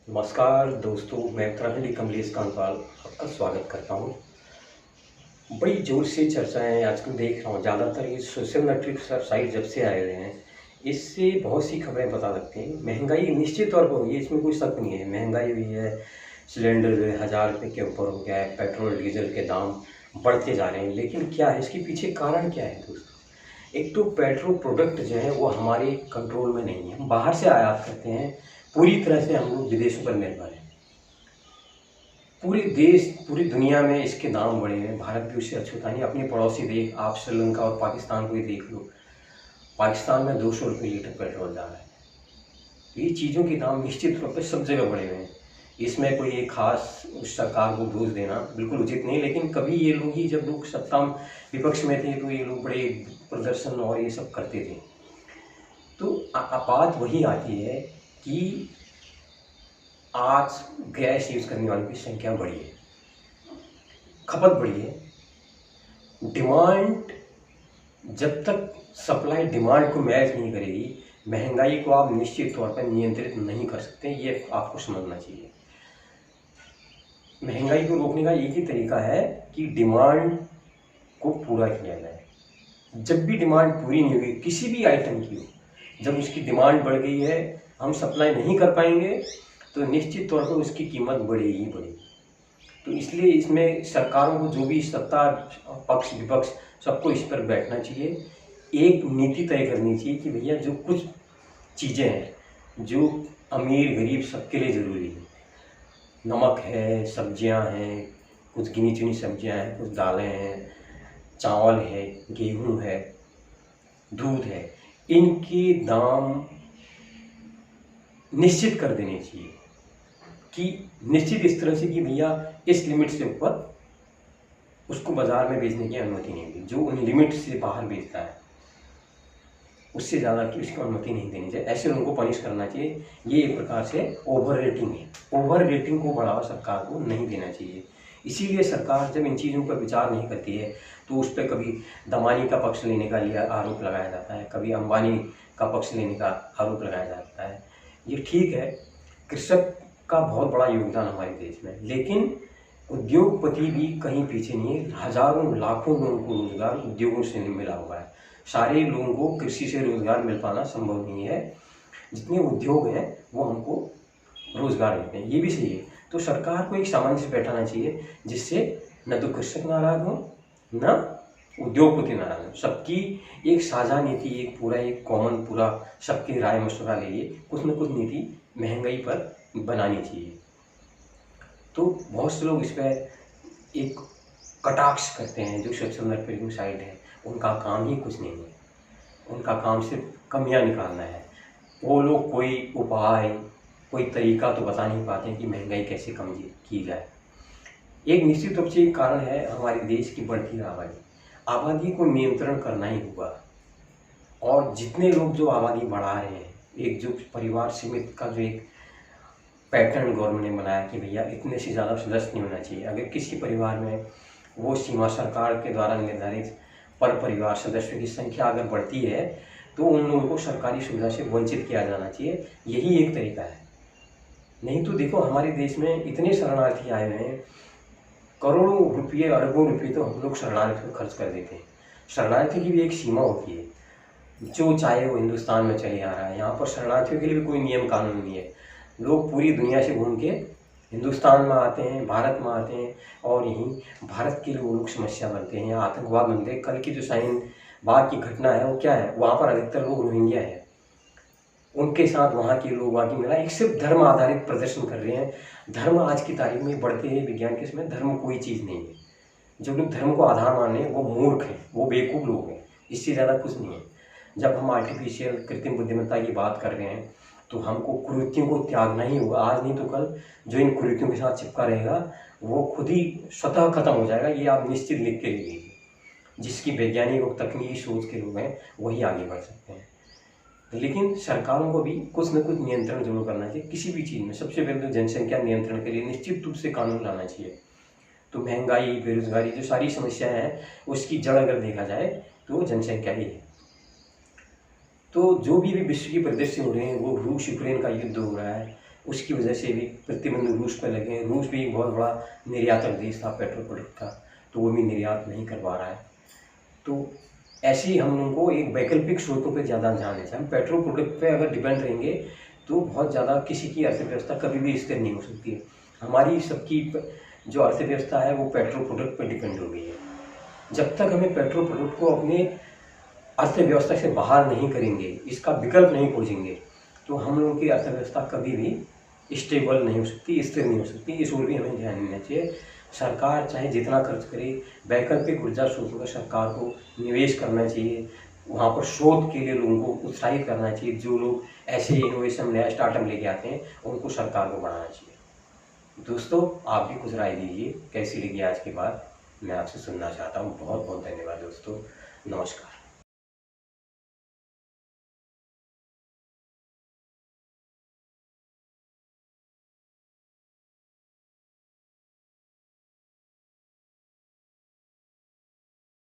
नमस्कार दोस्तों, मैं उत्तराखंडी कमलेश कांतवाल आपका स्वागत करता हूँ। बड़ी जोर से चर्चाएं आजकल देख रहा हूँ, ज़्यादातर ये सोशल नेटवर्क साइट जब से आए हुए हैं, इससे बहुत सी खबरें पता लगती हैं। महंगाई निश्चित तौर पर हुई है, इसमें कोई शक नहीं है। महंगाई हुई है, सिलेंडर जो है 1000 रुपये के ऊपर हो गया है, पेट्रोल डीजल के दाम बढ़ते जा रहे हैं। लेकिन क्या है, इसके पीछे कारण क्या है दोस्तों? एक तो पेट्रो प्रोडक्ट जो है वो हमारे कंट्रोल में नहीं है, हम बाहर से आयात करते हैं। पूरी तरह से हम लोग विदेशों पर निर्भर हैं। पूरे देश, पूरी दुनिया में इसके दाम बढ़े हैं। भारत भी उससे अछूता नहीं। अपने पड़ोसी देश, आप श्रीलंका और पाकिस्तान को ही देख लो। पाकिस्तान में 200 रुपये लीटर पेट्रोल जा रहा है। ये चीज़ों के दाम निश्चित रूप से सब जगह बढ़े हुए हैं। इसमें कोई एक खास उस सरकार को दोष देना बिल्कुल उचित नहीं। लेकिन कभी ये लोग ही, जब लोग सत्ता विपक्ष में थे, तो ये लोग बड़े प्रदर्शन और ये सब करते थे। तो बात वही आती है कि आज गैस यूज़ करने वालों की संख्या बढ़ी है, खपत बढ़ी है। डिमांड, जब तक सप्लाई डिमांड को मैच नहीं करेगी, महंगाई को आप निश्चित तौर पर नियंत्रित नहीं कर सकते। ये आपको समझना चाहिए। महंगाई को रोकने का एक ही तरीका है कि डिमांड को पूरा किया जाए। जब भी डिमांड पूरी नहीं हुई किसी भी आइटम की हो, जब उसकी डिमांड बढ़ गई है, हम सप्लाई नहीं कर पाएंगे, तो निश्चित तौर पर उसकी कीमत बढ़ेगी ही बढ़ेगी। तो इसलिए इसमें सरकारों को, जो भी सत्ता पक्ष विपक्ष, सबको इस पर बैठना चाहिए। एक नीति तय करनी चाहिए कि भैया जो कुछ चीज़ें हैं जो अमीर गरीब सबके लिए ज़रूरी है, नमक है, सब्जियां हैं, कुछ गिनी चुनी सब्जियां हैं, कुछ दालें हैं, चावल है, गेहूं है, दूध है, इनके दाम निश्चित कर देने चाहिए कि निश्चित इस तरह से कि भैया इस लिमिट से ऊपर उसको बाज़ार में बेचने की अनुमति नहीं दी। जो उन लिमिट से बाहर बेचता है उससे ज़्यादा की उसको अनुमति नहीं देनी चाहिए। ऐसे लोगों को पनिश करना चाहिए। ये एक प्रकार से ओवर रेटिंग है। ओवर रेटिंग को बढ़ावा सरकार को नहीं देना चाहिए। इसीलिए सरकार जब इन चीज़ों पर विचार नहीं करती है तो उस पर कभी दमानी का पक्ष लेने का आरोप लगाया जाता है, कभी अंबानी का पक्ष लेने का आरोप लगाया जाता है। ये ठीक है, कृषक का बहुत बड़ा योगदान हमारे देश में, लेकिन उद्योगपति भी कहीं पीछे नहीं है। हजारों लाखों लोगों को रोजगार उद्योगों से मिला हुआ है। सारे लोगों को कृषि से रोजगार मिल पाना संभव नहीं है। जितने उद्योग हैं वो हमको रोजगार देते हैं, ये भी सही है। तो सरकार को एक सामंजस्य बैठाना चाहिए जिससे न तो कृषक नाराज हो, न उद्योगपति नाराज हो। सबकी एक साझा नीति, एक कॉमन पूरा सबकी राय मशवरा लेके कुछ न कुछ नीति महंगाई पर बनानी चाहिए। तो बहुत से लोग इस पर एक कटाक्ष करते हैं। जो सोशल नेटवर्किंग साइट है उनका काम ही कुछ नहीं है, उनका काम सिर्फ कमियां निकालना है। वो लोग कोई उपाय, कोई तरीका तो बता नहीं पाते हैं कि महंगाई कैसे कम की जाए। एक निश्चित रूप से एक कारण है हमारे देश की बढ़ती आबादी को नियंत्रण करना ही होगा। और जितने लोग जो आबादी बढ़ा रहे हैं, एक जो परिवार सीमित का जो एक पैटर्न गवर्नमेंट ने बनाया कि भैया इतने से ज़्यादा सदस्य नहीं होना चाहिए। अगर किसी परिवार में वो सीमा सरकार के द्वारा निर्धारित पर परिवार सदस्यों की संख्या अगर बढ़ती है तो उन लोगों को सरकारी सुविधा से वंचित किया जाना चाहिए। यही एक तरीका है। नहीं तो देखो, हमारे देश में इतने शरणार्थी आए हुए हैं, करोड़ों रुपये, अरबों रुपये तो हम लोग शरणार्थी में खर्च कर देते हैं। शरणार्थी की भी एक सीमा होती है, जो चाहे वो हिंदुस्तान में चले आ रहा है। यहाँ पर शरणार्थियों के लिए भी कोई नियम कानून नहीं है। लोग पूरी दुनिया से घूम के हिंदुस्तान में आते हैं, भारत में आते हैं, और यहीं भारत के लिए वो लोग समस्या बनते हैं, आतंकवाद बनते हैं। कल की जो शाहीन बाग की घटना है वो क्या है, वहाँ पर अधिकतर लोग रोहिंग्या है, उनके साथ वहाँ के लोग, वहाँ की महिला एक सिर्फ धर्म आधारित प्रदर्शन कर रहे हैं। धर्म आज की तारीख में बढ़ते हैं विज्ञान के समय, धर्म कोई चीज़ नहीं है। जो लोग धर्म को आधार मान रहे हैं वो मूर्ख हैं, वो बेवकूफ़ लोग हैं, इससे ज़्यादा कुछ नहीं है। जब हम आर्टिफिशियल कृत्रिम बुद्धिमत्ता की बात कर रहे हैं तो हमको कुरीतियों को त्यागना ही होगा। आज नहीं तो कल जो इन कुरीतियों के साथ चिपका रहेगा वो खुद ही स्वतः खत्म हो जाएगा। ये आप निश्चित लिख के लीजिए। जिसकी वैज्ञानिक और तकनीकी सोच के लोग हैं वही आगे बढ़ सकते हैं। लेकिन सरकारों को भी कुछ न कुछ नियंत्रण जरूर करना चाहिए किसी भी चीज़ में। सबसे पहले तो जनसंख्या नियंत्रण के लिए निश्चित रूप से कानून लाना चाहिए। तो महंगाई, बेरोजगारी, जो सारी समस्याएं हैं, उसकी जड़ अगर देखा जाए तो जनसंख्या ही है। तो जो भी विश्व की परिदृश्य हो रहे हैं, वो रूस यूक्रेन का युद्ध हो रहा है, उसकी वजह से भी प्रतिबंध रूस पर लगे हैं। रूस भी एक बहुत बड़ा निर्यातक देश था पेट्रोल प्रोडक्ट का, तो वो भी निर्यात नहीं कर पा रहा है। तो ऐसे ही हम लोगों को एक वैकल्पिक स्रोतों पर ज़्यादा ध्यान देना चाहिए। हम पेट्रोल प्रोडक्ट पे अगर डिपेंड रहेंगे तो बहुत ज़्यादा किसी की अर्थव्यवस्था कभी भी स्थिर नहीं हो सकती है। हमारी सबकी जो अर्थव्यवस्था है वो पेट्रोल प्रोडक्ट पर डिपेंड हो गई है। जब तक हमें पेट्रोल प्रोडक्ट को अपने अर्थव्यवस्था से बाहर नहीं करेंगे, इसका विकल्प नहीं खोजेंगे, तो हम लोगों की अर्थव्यवस्था कभी भी स्टेबल नहीं हो सकती, स्थिर नहीं हो सकती। इस ओर भी हमें ध्यान देना चाहिए। सरकार चाहे जितना खर्च करे, वैकल्पिक ऊर्जा स्रोतों पर सरकार को निवेश करना चाहिए। वहाँ पर शोध के लिए लोगों को उत्साहित करना चाहिए। जो लोग ऐसे इनोवेशन नया स्टार्टअप लेके आते हैं, उनको सरकार को बढ़ाना चाहिए। दोस्तों, आप भी कुछ राय दीजिए, कैसी लगी आज की बात, मैं आपसे सुनना चाहता हूँ। बहुत बहुत धन्यवाद दोस्तों, नमस्कार।